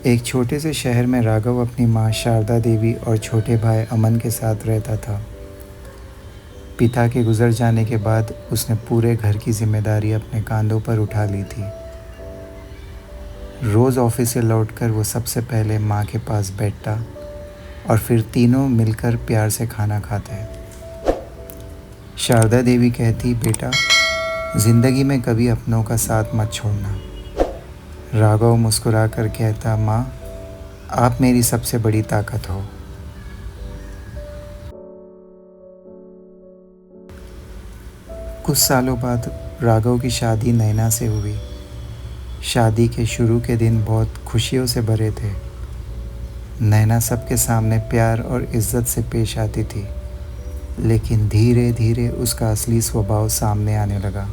एक छोटे से शहर में राघव अपनी माँ शारदा देवी और छोटे भाई अमन के साथ रहता था। पिता के गुजर जाने के बाद उसने पूरे घर की जिम्मेदारी अपने कंधों पर उठा ली थी। रोज़ ऑफिस से लौटकर वो सबसे पहले माँ के पास बैठता और फिर तीनों मिलकर प्यार से खाना खाते। शारदा देवी कहती, बेटा, ज़िंदगी में कभी अपनों का साथ मत छोड़ना। राघव मुस्कुरा कर कहता, माँ, आप मेरी सबसे बड़ी ताकत हो। कुछ सालों बाद राघव की शादी नैना से हुई। शादी के शुरू के दिन बहुत खुशियों से भरे थे। नैना सबके सामने प्यार और इज्जत से पेश आती थी, लेकिन धीरे धीरे उसका असली स्वभाव सामने आने लगा।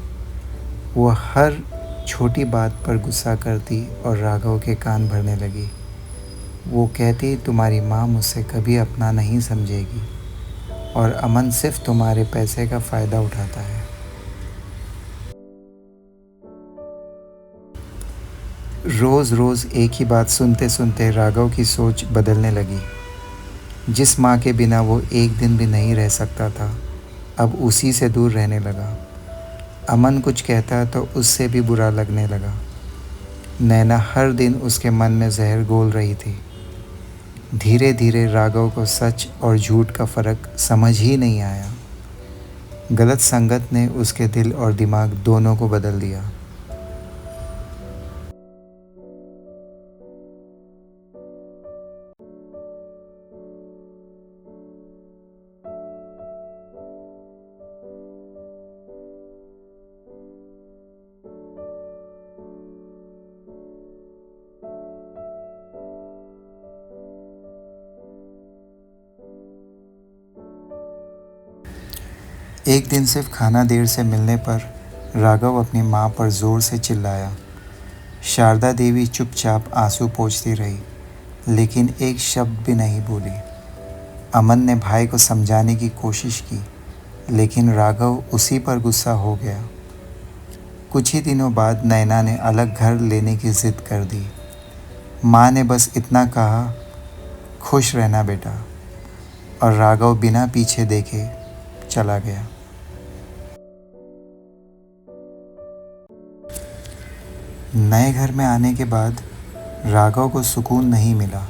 वो हर छोटी बात पर गुस्सा करती और राघव के कान भरने लगी। वो कहती, तुम्हारी माँ मुझसे कभी अपना नहीं समझेगी और अमन सिर्फ तुम्हारे पैसे का फ़ायदा उठाता है। रोज़ रोज़ एक ही बात सुनते सुनते राघव की सोच बदलने लगी। जिस माँ के बिना वो एक दिन भी नहीं रह सकता था, अब उसी से दूर रहने लगा। अमन कुछ कहता तो उससे भी बुरा लगने लगा। नैना हर दिन उसके मन में जहर घोल रही थी। धीरे धीरे राघव को सच और झूठ का फ़र्क समझ ही नहीं आया। गलत संगत ने उसके दिल और दिमाग दोनों को बदल दिया। एक दिन सिर्फ खाना देर से मिलने पर राघव अपनी माँ पर ज़ोर से चिल्लाया। शारदा देवी चुपचाप आंसू पोंछती रही, लेकिन एक शब्द भी नहीं बोली। अमन ने भाई को समझाने की कोशिश की, लेकिन राघव उसी पर गुस्सा हो गया। कुछ ही दिनों बाद नैना ने अलग घर लेने की ज़िद कर दी। माँ ने बस इतना कहा, खुश रहना बेटा, और राघव बिना पीछे देखे चला गया। नए घर में आने के बाद राघव को सुकून नहीं मिला।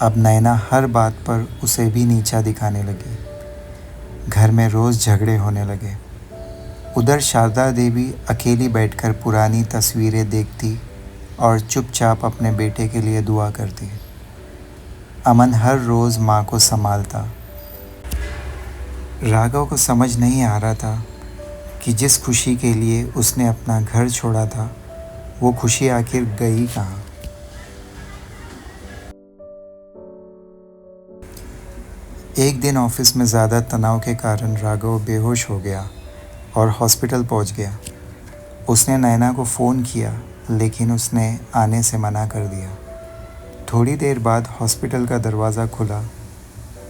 अब नैना हर बात पर उसे भी नीचा दिखाने लगी। घर में रोज़ झगड़े होने लगे। उधर शारदा देवी अकेली बैठकर पुरानी तस्वीरें देखती और चुपचाप अपने बेटे के लिए दुआ करती। अमन हर रोज़ माँ को संभालता। राघव को समझ नहीं आ रहा था कि जिस खुशी के लिए उसने अपना घर छोड़ा था, वो खुशी आखिर गई कहाँ। एक दिन ऑफिस में ज़्यादा तनाव के कारण राघव बेहोश हो गया और हॉस्पिटल पहुंच गया। उसने नैना को फ़ोन किया, लेकिन उसने आने से मना कर दिया। थोड़ी देर बाद हॉस्पिटल का दरवाज़ा खुला।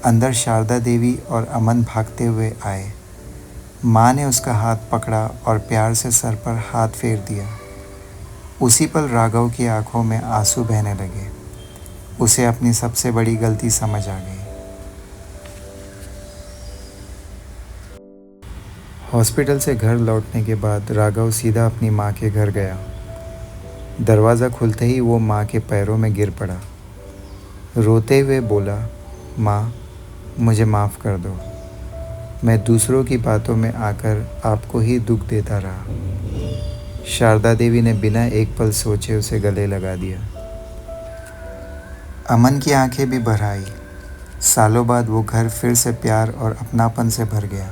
अंदर शारदा देवी और अमन भागते हुए आए। माँ ने उसका हाथ पकड़ा और प्यार से सर पर हाथ फेर दिया। उसी पल राघव की आंखों में आंसू बहने लगे। उसे अपनी सबसे बड़ी गलती समझ आ गई। हॉस्पिटल से घर लौटने के बाद राघव सीधा अपनी माँ के घर गया। दरवाज़ा खुलते ही वो माँ के पैरों में गिर पड़ा। रोते हुए बोला, माँ, मुझे माफ़ कर दो। मैं दूसरों की बातों में आकर आपको ही दुख देता रहा। शारदा देवी ने बिना एक पल सोचे उसे गले लगा दिया। अमन की आंखें भी भर आई। सालों बाद वो घर फिर से प्यार और अपनापन से भर गया।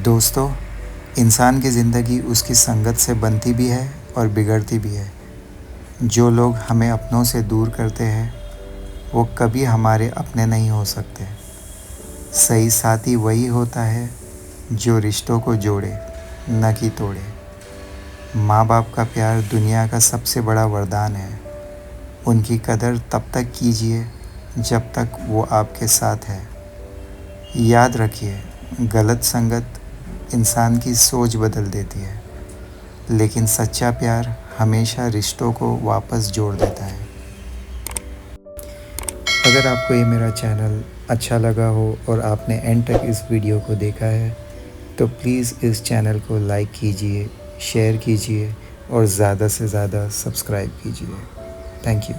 दोस्तों, इंसान की ज़िंदगी उसकी संगत से बनती भी है और बिगड़ती भी है। जो लोग हमें अपनों से दूर करते हैं, वो कभी हमारे अपने नहीं हो सकते। सही साथी वही होता है जो रिश्तों को जोड़े, न कि तोड़े। माँ बाप का प्यार दुनिया का सबसे बड़ा वरदान है। उनकी कदर तब तक कीजिए जब तक वो आपके साथ है। याद रखिए, गलत संगत इंसान की सोच बदल देती है, लेकिन सच्चा प्यार हमेशा रिश्तों को वापस जोड़ देता है। अगर आपको ये मेरा चैनल अच्छा लगा हो और आपने एंड तक इस वीडियो को देखा है तो प्लीज़ इस चैनल को लाइक कीजिए, शेयर कीजिए और ज़्यादा से ज़्यादा सब्सक्राइब कीजिए। Thank you.